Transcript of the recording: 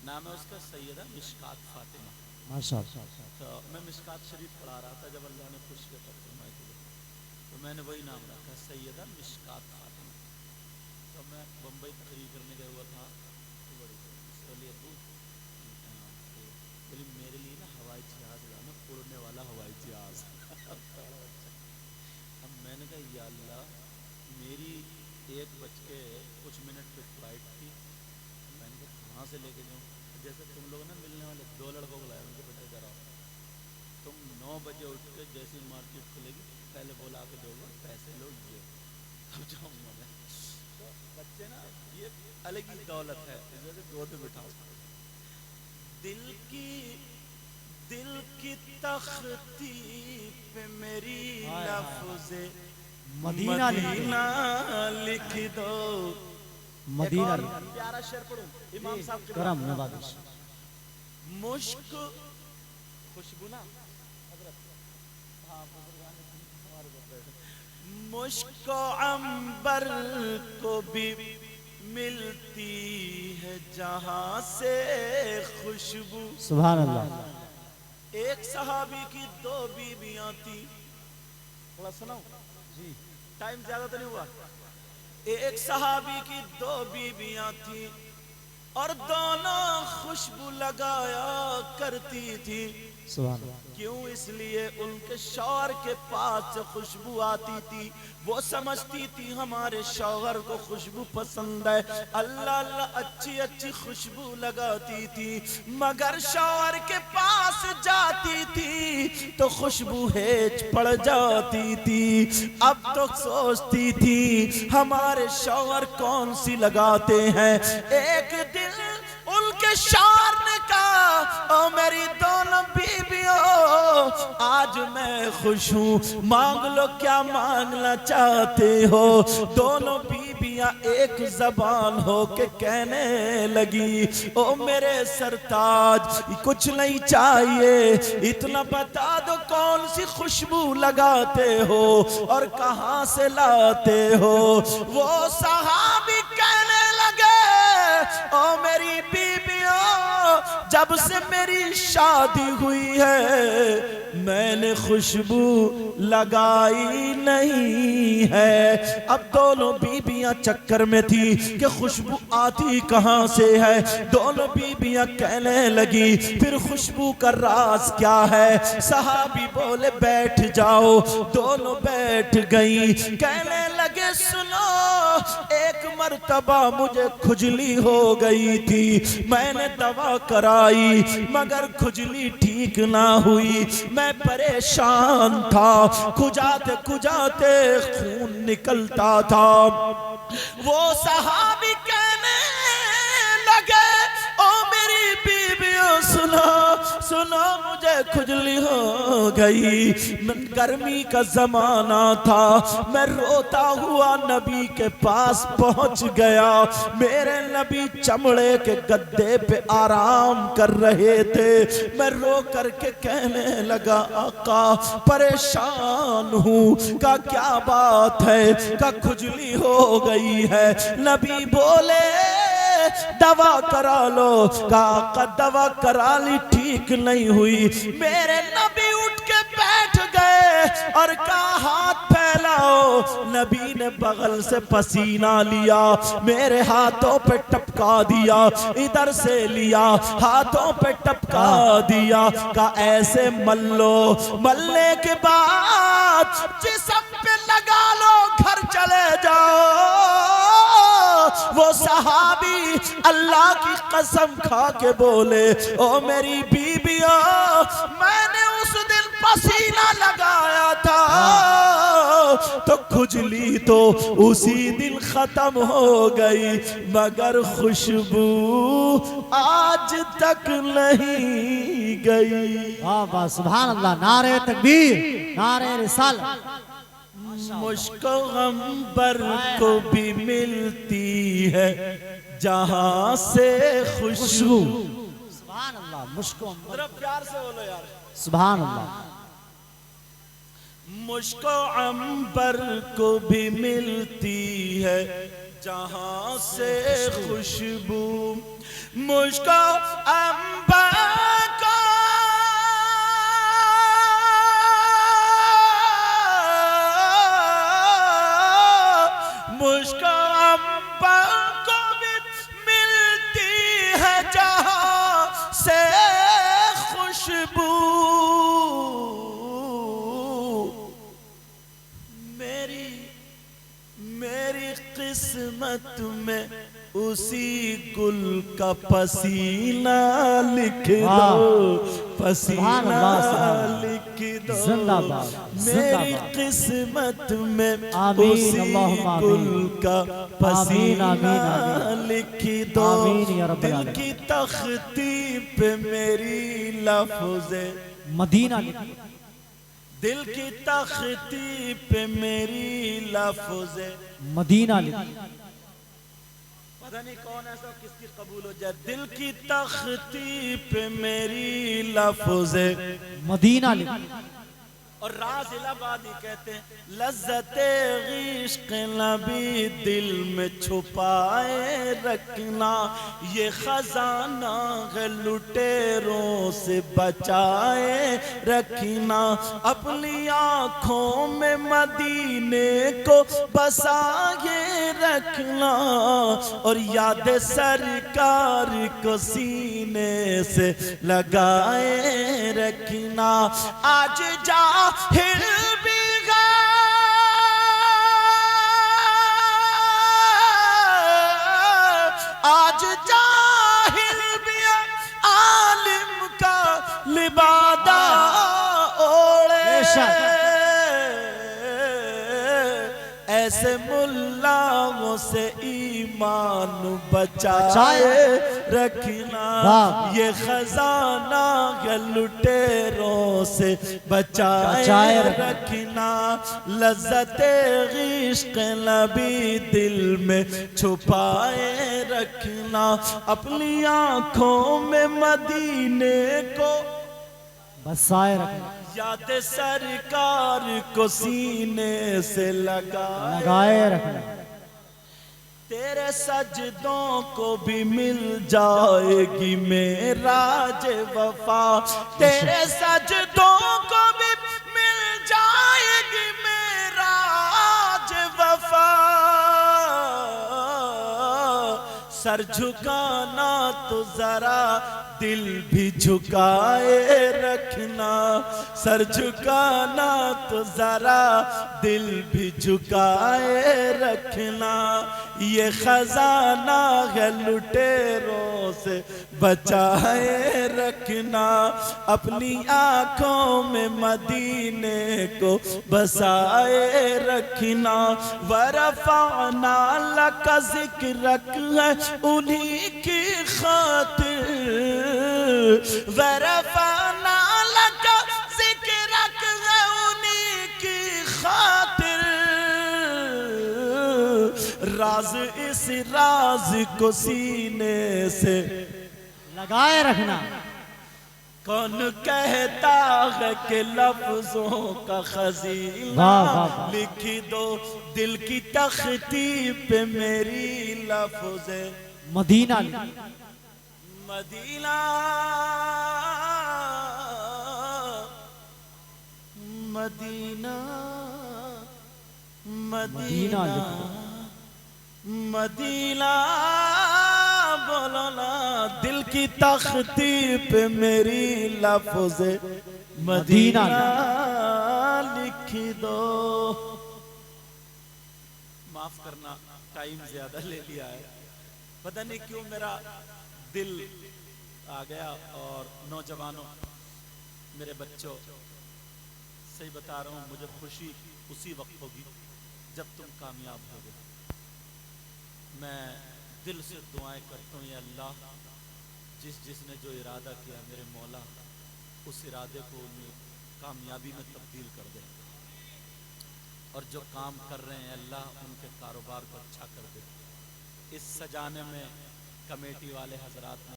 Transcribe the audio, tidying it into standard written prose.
نام ہے اس کا سیدہ مشکات فاطمہ. ماشاءاللہ. تو میں مشکات شریف پڑھا رہا تھا جب اللہ نے خوشی عطا فرمائی تھی تو میں نے وہی نام رکھا سیدہ مشکات فاطمہ. تو میں بمبئی تقریر کرنے گیا ہوا تھا تو بڑی سولی ابو بولی میرے لیے نا ہوائی جہاز لانا, اڑنے والا ہوائی جہاز. اب میں نے کہا یا اللہ, میری 1:00 پہ فلائٹ تھی. میں نے کہا کہاں سے لے کے جاؤں, جیسے تم لوگ نا ملنے والے 2 لڑکوں کو لائے, ان کے بیٹے ذرا تم 9 بجے اٹھ کے جیسی مارکیٹ کھلے گی پہلے بولا کے دو گا پیسے لو یہ تب جاؤں گا میں. تو بچے نا یہ الگ ہی دولت ہے, اس وجہ سے گود میں بٹھاؤ. دل کی تختی پہ میری لفظ مدینہ لکھ دو. مدینہ پیارا شعر پڑھوں امام صاحب کے کرم نوازش. مشک خوشبو نا حضرت, ہاں مشک و عنبر کو بھی ملتی ہے جہاں سے خوشبو. سبحان اللہ. ایک صحابی کی 2 بیویاں تھی. تھوڑا سناؤں جی, ٹائم زیادہ تو نہیں ہوا. ایک صحابی کی 2 بیویاں تھی اور دونوں خوشبو لگایا کرتی تھی. سبحان اللہ. کیوں؟ اس لیے ان کے شوہر کے پاس سے خوشبو آتی تھی, وہ سمجھتی تھی ہمارے شوہر کو خوشبو پسند ہے, اللہ اللہ اچھی اچھی خوشبو لگاتی تھی. مگر شوہر کے پاس جاتی تھی تو خوشبو ہیج پڑ جاتی تھی. اب تو سوچتی تھی ہمارے شوہر کون سی لگاتے ہیں. ایک دن ان کے شوہر نے کہا, او میری دونوں بیویوں, آج میں خوش ہوں, مانگ لو کیا مانگنا چاہتے ہو. دونوں بیویاں ایک زبان ہو کے کہنے لگی, او میرے سرتاج کچھ نہیں چاہیے, اتنا بتا دو کون سی خوشبو لگاتے ہو اور کہاں سے لاتے ہو. وہ صحابی کہنے لگے, او میری بیویوں, جب سے میری شادی ہوئی ہے میں نے خوشبو لگائی نہیں ہے. اب دونوں بیویاں چکر میں تھی کہ خوشبو آتی کہاں سے ہے. دونوں بیویاں کہنے لگی پھر خوشبو کا راز کیا ہے. صحابی بولے بیٹھ جاؤ. دونوں بیٹھ گئیں, کہنے لگے سنو, ایک مرتبہ مجھے کھجلی ہو گئی تھی, میں نے دوا کرائی مگر کھجلی ٹھیک نہ ہوئی. میں پریشان تھا, کھجاتے کھجاتے خون نکلتا تھا. وہ صحابی کہنے لگے, او میری بیویوں سنو سنو, مجھے کھجلی ہو گئی, گرمی کا زمانہ تھا, میں روتا ہوا نبی کے پاس پہنچ گیا. میرے نبی چمڑے کے گدے پہ آرام کر رہے تھے. میں رو کر کے کہنے لگا, آقا پریشان ہوں. کہا کیا بات ہے؟ کہا کھجلی ہو گئی ہے. نبی بولے دوا کرا لو. کہا آقا دوا کرا لی, ٹھیک نہیں ہوئی. میرے نبی اٹھ کے بیٹھ گئے اور کہا ہاتھ پھیلاؤ. نبی نے بغل سے پسینہ لیا, میرے ہاتھوں پہ ٹپکا دیا, ادھر سے لیا ہاتھوں پہ ٹپکا دیا. کہا ایسے مل لو, ملنے کے بعد جسم پہ لگا لو, گھر چلے جاؤ. وہ صحابی اللہ کی قسم کھا کے بولے, او میری بیویوں, میں نے اس دن پسینہ لگایا تھا تو کھجلی تو اسی دن ختم ہو گئی, مگر خوشبو آج تک نہیں گئی. واہ سبحان اللہ. نعرہ تکبیر, نعرہ رسالت. مشک و عنبر کو بھی ملتی ہے جہاں سے خوشبو. سبحان اللہ. مشک و عنبر, ذرا پیار سے بولو یار. سبحان اللہ. مشک و عنبر کو بھی ملتی ہے جہاں سے خوشبو مجھ کو عنبر کا مجھ کو عنبر کو بھی ملتی ہے جہاں سے خوشبو میری قسمت میں اسی گل کا پسینہ لکھ دو پسینہ لکھ دو میری قسمت میں اسی گل کا پسینہ لکھ دو دل کی تختی پہ میری لفظ مدینہ لکھ دل کی تختی پہ میری لفظ مدینہ لکھ پتہ نہیں کون ایسا کس کی قبول ہو جائے دل کی تختی پہ میری لفظ مدینہ لکھ اور راز الہبادی کہتے ہیں لذت عشق نبی دل میں چھپائے رکھنا یہ خزانہ ہے لٹیروں سے بچائے رکھنا اپنی آنکھوں میں مدینے کو بسائے رکھنا اور یاد سرکار کو سینے سے لگائے رکھنا آج جاہل بھی آج جاہل بھی عالم کا لبادہ اوڑے ایسے ملاؤں سے ایمان بچائے رکھنا یہ خزانہ ہے لٹیروں سے بچائے رکھنا لذت عشق نبی دل میں چھپائے رکھنا اپنی آنکھوں میں مدینے کو بسائے رکھنا یاد سرکار کو سینے سے لگائے رکھنا تیرے سجدوں کو بھی مل جائے گی معراج وفا تیرے سجدوں کو بھی مل جائے گی معراج وفا سر جھکانا تو ذرا دل بھی جھکائے رکھنا سر جھکانا تو ذرا دل بھی جھکائے رکھنا یہ خزانہ ہے لٹیروں سے بچائے رکھنا اپنی آنکھوں میں مدینے کو بسائے رکھنا ورفعنا لک ذکرک ہے انہی کی خاطر ورفعنا لک ذکرک ہے انہی کی خاطر راز اس راز کو سینے سے لگائے رکھنا کون کہتا ہے کہ لفظوں کا خزینہ لکھ دو دل کی تختی پہ میری لفظ مدینہ لکھ مدینہ مدینہ مدینہ مدینہ بولو نا دل کی تختی پہ میری لفظ مدینہ لکھ دو معاف کرنا ٹائم زیادہ لے لیا ہے پتہ نہیں کیوں میرا دل آ گیا اور نوجوانوں میرے بچوں صحیح بتا رہا ہوں مجھے خوشی اسی وقت ہوگی جب تم کامیاب ہوگے میں دل سے دعائیں کرتا ہوں یا اللہ جس نے جو ارادہ کیا میرے مولا اس ارادے کو کامیابی میں تبدیل کر دے اور جو کام کر رہے ہیں اللہ ان کے کاروبار کو اچھا کر دے اس سجانے میں کمیٹی والے حضرات نے